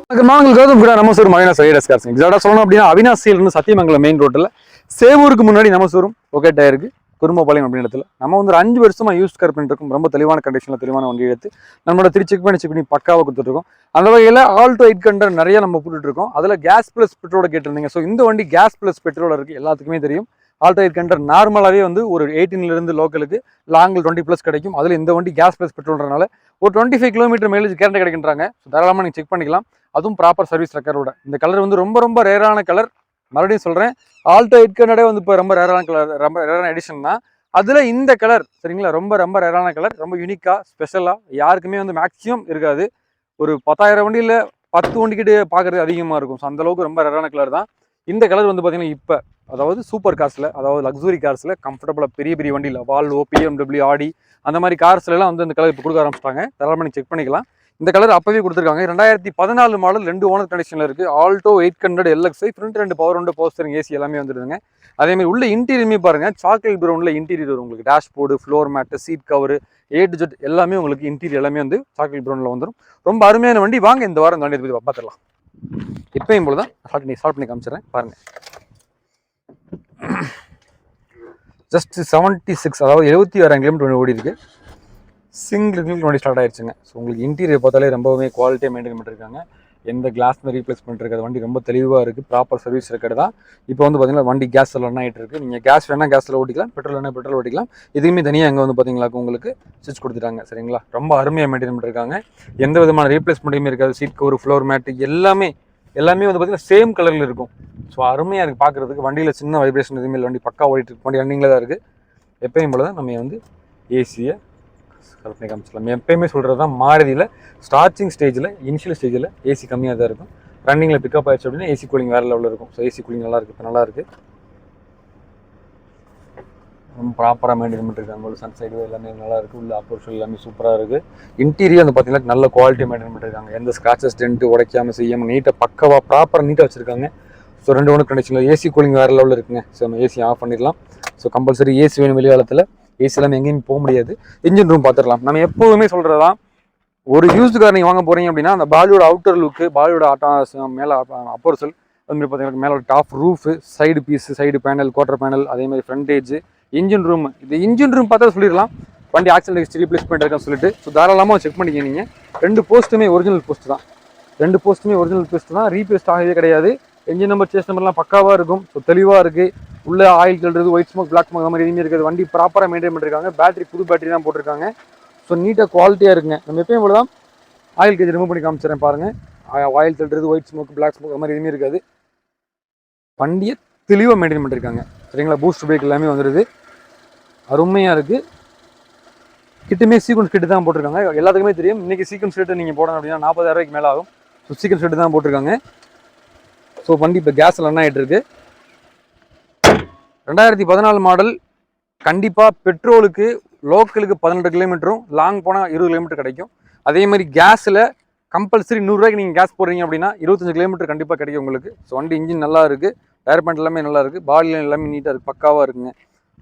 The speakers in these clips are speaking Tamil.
கௌதம் கூட நமசூர் அவினாஷ் ரைடர்ஸ் கார்ஸ். எக்ஸாக்டா சொல்லணும் அப்படின்னா அவினாசியிலிருந்து சத்தியமங்கலம் மெயின் ரோட்டில் சேவூருக்கு முன்னாடி நமசூரும் ஓகே டயருக்கு குடும்பப்பாளையம் அப்படின்ற இடத்துல நம்ம வந்து ஒரு 5 வருஷமா யூஸ் கார் பண்ணிட்டு இருக்கோம். ரொம்ப தெளிவான கண்டிஷனில் தெளிவான வண்டி எடுத்து நம்மளோட செக் பண்ணி பக்காவாக கொடுத்துருக்கோம். அந்த வகையில் ஆல்டோ 800 நிறைய நம்ம போட்டுட்டு இருக்கோம். அதில் கேஸ் பிளஸ் பெட்ரோல கேட்டிருந்தீங்க. ஸோ இந்த வண்டி கேஸ் பிளஸ் பெட்ரோல் இருக்குது, எல்லாத்துக்குமே தெரியும். ஆல்டோ 800 நார்மலாகவே வந்து ஒரு 18 லோக்கலுக்கு லாங்கில் 20+ கிடைக்கும். அதில் இந்த வண்டி கேஸ் பிளஸ் பெட்ரோல்றனால ஒரு 25 கிலோமீட்டர் மைலேஜ் கேரண்டி கிடைக்கின்றாங்க. ஸோ தாராளமாக நீங்கள் செக் பண்ணிக்கலாம். அதுவும் ப்ராப்பர் சர்வீஸ் ரெக்கார்டோட. இந்த கலர் வந்து ரொம்ப ரேரான கலர். மறுபடியும் சொல்கிறேன், ஆல்டோ 800 வந்து இப்போ ரொம்ப ரேரான கலர், ரொம்ப ரேரான எடிஷன் தான். அதில் இந்த கலர் சரிங்களா, ரொம்ப ரேரான கலர், ரொம்ப யூனிக்காக ஸ்பெஷலாக யாருக்குமே வந்து மேக்ஸிமம் இருக்காது. ஒரு 10,000 வண்டியில் 10 வண்டிக்கிட்டே பார்க்குறது அதிகமாக இருக்கும். ஸோ அந்தளவுக்கு ரொம்ப ரேரான கலர் தான் இந்த கலர். வந்து பார்த்தீங்கன்னா இப்போ அதாவது சூப்பர் கார்ஸில், அதாவது லக்ஸுரி கார்ஸில் கம்ஃபர்டபுளாக பெரிய வண்டியில் வால்வோ, BMW, ஆடி அந்த மாதிரி கார்ஸ்லாம் வந்து இந்த கலர் இப்போ கொடுக்க ஆரம்பிச்சிட்டாங்க. தாராளமாக செக் பண்ணிக்கலாம். இந்த கலர் அப்பவே கொடுத்துருக்காங்க. 2014 மாடல், 2 ஓனர் கண்டிஷனில் இருக்குது. Alto 800 LXi, front 2 power window, power steering, AC எல்லாமே வந்துடுதுங்க. அதேமாதிரி உள்ள இன்டீரியருமே பாருங்கள், சாக்லேட் ப்ரௌனில் இன்டீரியர் வரும் உங்களுக்கு. Dashboard, floor mat, seat cover, A to Z எல்லாமே உங்களுக்கு இன்டீரியர் எல்லாமே வந்து சாக்லேட் ப்ரௌனில் வந்துடும். ரொம்ப அருமையான வண்டி. வாங்க இந்த வாரம் இந்த வண்டி பற்றி பார்த்துடலாம். இப்பயும் போல தான் ஸ்டார்ட் பண்ணி காமிச்சிடுறேன் பாருங்கள். ஜஸ்ட் 76, அதாவது 76,000 கிலோமீட்டர் ஓடி இருக்குது. சிங்கிள் வண்டி ஸ்டார்ட் ஆயிடுச்சுங்க. ஸோ உங்களுக்கு இன்டீரியர் பார்த்தாலே ரொம்பவே குவாலிட்டியாக மெயின்டைன் பண்ணிருக்காங்க. எந்த கிளாஸ்மே ரீப்ளேஸ் பண்ணிருக்காது. வண்டி ரொம்ப தெளிவாக இருக்குது. ப்ராப்பர் சர்வீஸ் ரெக்கார்டு தான். இப்போ வந்து பார்த்தீங்கன்னா வண்டி கேஸ் ரன் ஆகிட்டு இருக்குது. நீங்கள் கேஸ் வேணால் கேஸில் ஓட்டிக்கலாம், பெட்ரோல் வேணால் பெட்ரோல் ஓட்டிக்கலாம். இதுவுமே தனியாக அங்கே வந்து பார்த்தீங்களா உங்களுக்கு ஸ்விட்ச் கொடுத்துட்டாங்க. சரிங்களா, ரொம்ப அருமையாக மெயின்டைன் பண்ணிருக்காங்க. எந்த விதமான ரீப்ளேஸ்மெண்ட்டுமே இருக்காது. சீட் கவர், ஃப்ளோர் மேட்டு எல்லாமே வந்து பார்த்தீங்கன்னா சேம் கலரில் இருக்கும். ஸோ அருமையாக இருக்குது பார்க்குறதுக்கு. வண்டியில் சின்ன வைப்ரேஷன் எதுவுமே இல்லை. வண்டி பக்கா ஓடிட்டு இருக்கு. வண்டி ரன்னிங்கில் தான் இருக்குது. எப்பயும் போல தான் நம்ம வந்து ஏசியை கல்பனை காமிச்சிக்கலாம். எப்பயுமே சொல்கிறது தான், மாருதியில் ஸ்டார்டிங் ஸ்டேஜில், இனிஷியல் ஸ்டேஜில் ஏசி கம்மியாக தான் இருக்கும். ரன்னிங்கில் பிக்கப் ஆயிடுச்சு அப்படின்னா ஏசி கூலிங் வேறு லெவலில் இருக்கும். ஸோ ஏசி கூலிங் நல்லா இருக்குது. இப்போ நல்லா இருக்குது. ரொம்ப ப்ராப்பராக மெயின்டைன் பண்ணிருக்காங்க. உள்ள சன் சைடு எல்லாமே நல்லா இருக்குது. உள்ள அப்போர்ஷன் எல்லாமே சூப்பராக இருக்குது. இன்டீரியர் வந்து பார்த்தீங்கன்னா நல்ல குவாலிட்டி மெயின்டைன் பண்ணிருக்காங்க. எந்த ஸ்க்ராச்சஸ் டென்ட்டு உடைக்காமல் செய்யாமல் நீட்டாக பக்கவாக ப்ராப்பராக நீட்டாக வச்சுருக்காங்க. ஸோ 2 ஓனர் கண்டிஷனில் ஏசி கூலிங் வேறு லெவலில் இருக்குங்க. ஸோ நம்ம ஏசி ஆஃப் பண்ணிடலாம். ஸோ கம்பல்சரி ஏசி வேணும் வெளியாளத்தில். ஏசி எல்லாமே எங்கேயும் போக முடியாது. இன்ஜின் ரூம் பார்த்துடலாம். நம்ம எப்போவுமே சொல்கிறதா, ஒரு யூஸ்டு கார் நீங்கள் வாங்க போகிறீங்க அப்படின்னா அந்த பாடியோட அவுட்டர் லுக்கு, பாடியோட மேலே அப்போர்சல், அதுமாதிரி பார்த்தீங்கன்னா மேலே top roof, side piece, side panel, quarter panel, அதேமாதிரி ஃப்ரண்டேஜ், இன்ஜின் ரூம். இது இன்ஜின் ரூம் பார்த்தா சொல்லிடலாம் வண்டி ஆக்சிடென்ட் ஹிஸ்ட்ரி ரீப்ளேஸ்மெண்ட் இருக்குன்னு சொல்லிட்டு. ஸோ தாராளமாக செக் பண்ணிக்க. நீங்கள் 2 போஸ்ட்டுமே ஒரிஜினல் போஸ்ட் தான். 2 போஸ்ட்டுமே ஒரிஜினல் போஸ்ட் தான். ரீபேஸ்ட் ஆகவே கிடையாது. என்ஜின் நம்பர், சேஸ் நம்பர்லாம் பக்காவாக இருக்கும். ஸோ தெளிவாக இருக்குது. உள்ள ஆயில் கல்றது, ஒயிட் ஸ்மோக், பிளாக் ஸ்மோக் அந்த மாதிரி எதுவுமே இருக்குது. வண்டி ப்ராப்பராக மெயின்டைன் பண்ணிருக்காங்க. பேட்டரி புது பேட்டரி தான் போட்டிருக்காங்க. ஸோ நீட்டாக குவாலிட்டியாக இருக்குங்க. நம்ம எப்பயும் போல தான் ஆயில் கேஜ் ரிமூவ் பண்ணி காமிச்சிடறேன் பாருங்கள். ஆயில் கல்றது, ஒயிட் ஸ்மோக், பிளாக் ஸ்மோக் அந்த மாதிரி எதுவுமே இருக்காது. வண்டியை தெளிவாக மெயின்டைன் பண்ணிருக்காங்க. சரிங்களா, பூஸ்ட் பிரேக் எல்லாமே வந்துடுது. அருமையாக இருக்குது. கிட்டுமே சீக்வன்ஸ் கிட்டு தான் போட்டிருக்காங்க. எல்லாத்துக்குமே தெரியும் இன்றைக்கி சீக்வன்ஸ் ரேட்டு நீங்கள் போடணும் அப்படின்னா 40,000 ரூபாய்க்கு மேலே ஆகும். ஸோ சீக்வன்ஸ் ரேட்டு தான் போட்டிருக்காங்க. ஸோ வண்டி இப்போ கேஸ் ரன் ஆகிட்டு இருக்கு. 2014 மாடல். கண்டிப்பாக பெட்ரோலுக்கு லோக்கலுக்கு 18 கிலோமீட்டரும், லாங் போனால் 20 கிலோமீட்டர் கிடைக்கும். அதே மாதிரி கேஸில் கம்பல்சரி 100 ரூபாய்க்கு நீங்கள் கேஸ் போடுறீங்க அப்படின்னா 25 கிலோமீட்டர் கண்டிப்பாக கிடைக்கும் உங்களுக்கு. ஸோ வண்டி இன்ஜின் நல்லா இருக்குது. டயர் பேண்ட் எல்லாமே நல்லா இருக்குது. பாடியில் எல்லாமே நீட்டாக இருக்குது, பக்காவாக இருக்குங்க.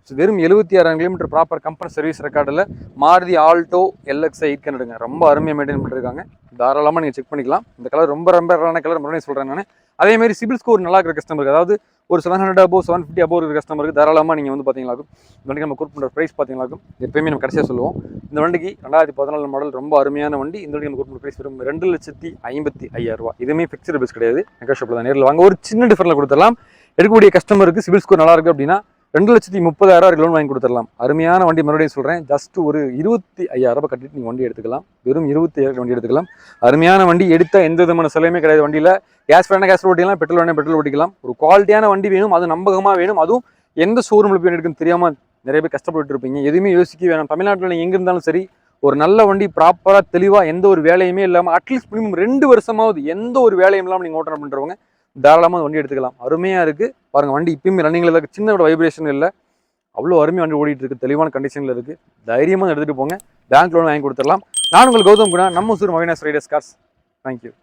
ஸோ வெறும் 76,000 கிலோமீட்டர் ப்ராப்பர் கம்பெனி சர்வீஸ் ரெக்கார்டில் மாருதி ஆல்டோ LXi 800 ரொம்ப அருமையாக மெயின்டைன் பண்ணிருக்காங்க. தாராளமாக நீங்கள் செக் பண்ணிக்கலாம். இந்த கலர் ரொம்ப ரேரான கலர், மறுபடியும் சொல்கிறேன் நான். அதேமாதிரி சிபில் ஸ்கோர் நல்லா இருக்கிற கஸ்டமருக்கு, அதாவது ஒரு 700 above 750 above இருக்கிற கஸ்டமருக்கு தாராளமாக நீங்கள் வந்து பார்த்தீங்களாக்கும் இந்த வண்டிக்கு நம்ம கூப்பிட்டு ப்ரைஸ் பார்த்தீங்களாக்கும் எப்பயுமே நம்ம கடைசியாக சொல்லுவோம். இந்த வண்டிக்கு 2014 மாடல் ரொம்ப அருமையான வண்டி. இந்த வண்டிக்கு நம்ம கூப்பிட்டு ப்ரைஸ் வரும் 2,55,000 ரூபா. இதுவுமே ஃபிக்ஸ்டு பிரைஸ் கிடையாது, நெகோஷியபிள் தான். நேரில் வாங்க. ஒரு சின்ன டிஃபரில் கொடுத்துடலாம். எடுக்கக்கூடிய கஸ்டமருக்கு சிபில் ஸ்கோர் நல்லா இருக்குது அப்படின்னா 2,30,000 லோன் வாங்கி கொடுத்துடலாம். அருமையான வண்டி. மறுபடியும் சொல்கிறேன், ஜஸ்ட் ஒரு 25,000 ரூபாய் கட்டிட்டு நீங்கள் வண்டி எடுத்துக்கலாம். வெறும் 25,000 வண்டி எடுத்துக்கலாம். அருமையான வண்டி. எடுத்த எந்த விதமான செலவுமே கிடையாது. வண்டியில் கேஸ் வேணால் கேஸ் ஓட்டிக்கலாம், பெட்ரோல் வேணால் பெட்ரோல் ஓட்டிக்கலாம். ஒரு குவாலிட்டியான வண்டி வேணும், அது நம்பகமாக வேணும். அதுவும் எந்த ஷோரூமில் போய் எடுக்குன்னு தெரியாமல் நிறைய பேர் கஷ்டப்பட்டு இருப்பீங்க. எதுவுமே யோசிக்க வேணாம். தமிழ்நாட்டில் நீங்கள் எங்கே இருந்தாலும் சரி, ஒரு நல்ல வண்டி ப்ராப்பராக தெளிவாக எந்த ஒரு வேலையுமே இல்லாமல் அட்லீஸ்ட் மினிமம் 2 வருஷமாவது எந்த ஒரு வேலையும் இல்லாமல் நீங்கள் ஓட்டணும் பண்ணுறவங்க தாராளமாக வண்டி எடுத்துக்கலாம். அருமையாக இருக்குது பாருங்கள். வண்டி இப்பயுமே ரன்னிங்கில் இருக்குது. சின்ன வைப்ரேஷன் இல்லை. அவ்வளோ அருமையாக வண்டி ஓடிட்டு இருக்குது. தெளிவான கண்டிஷனில் இருக்குது. தைரியமாக எடுத்துகிட்டு போங்க. பேங்க் லோன் வாங்கி கொடுத்துடலாம். நான் உங்கள் கௌதம் குணா, நம்ம ஊர் அவினாஷ் ரைடர்ஸ் கார்ஸ். தேங்க்யூ.